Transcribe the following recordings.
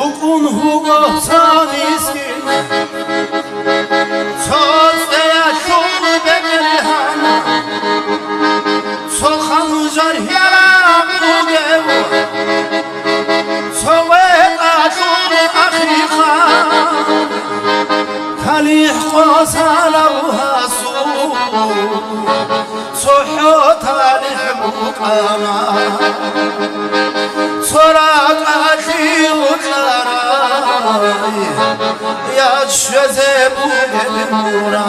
ukun hugo saniski Soțea șul de berehana Soțan jarhiara mugeu Soțea șul akhikha Talih qasalau hasu Soḥu talih muqama Sorak akhi utlaray Ya şezebu gelmura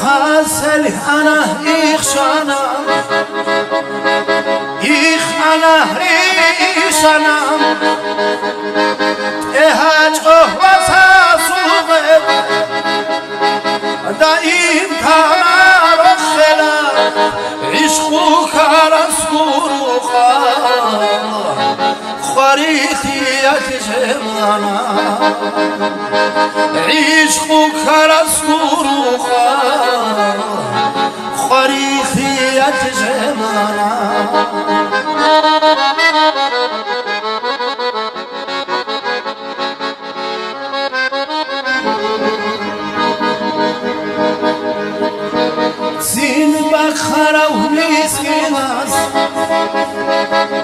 Hasel ana ikhshana Ich ana rishana Ehaj ohvasa suğeb Daim tamar khela عشقك رسولك خريطي يتجمعنا عشقك رسولك خريطي يتجمعنا زين بخرا ومسكيناس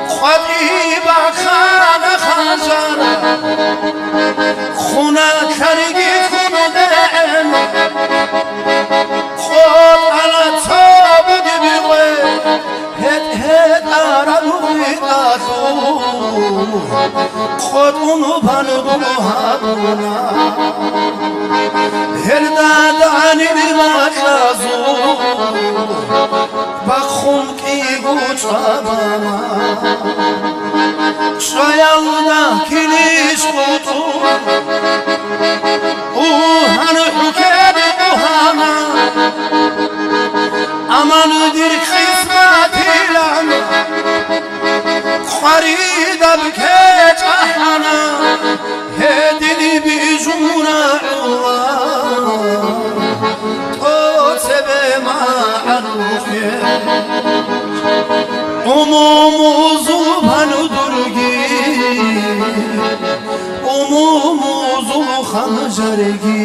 خدي بخرا خجانا خونا كرجي كمدعن خود على تابد بيوي هد عربي قاتو خود اونو بانو هابونا هرداد عني بمكلازو بخون کی گوچاباما شایالدا کلیش بوتو اوهن حکر اوهانا امان دیر خسمتی لام خرید بکج احانا هدینی بیجونا Umumuzu panudurgi Umumuzu khanjargi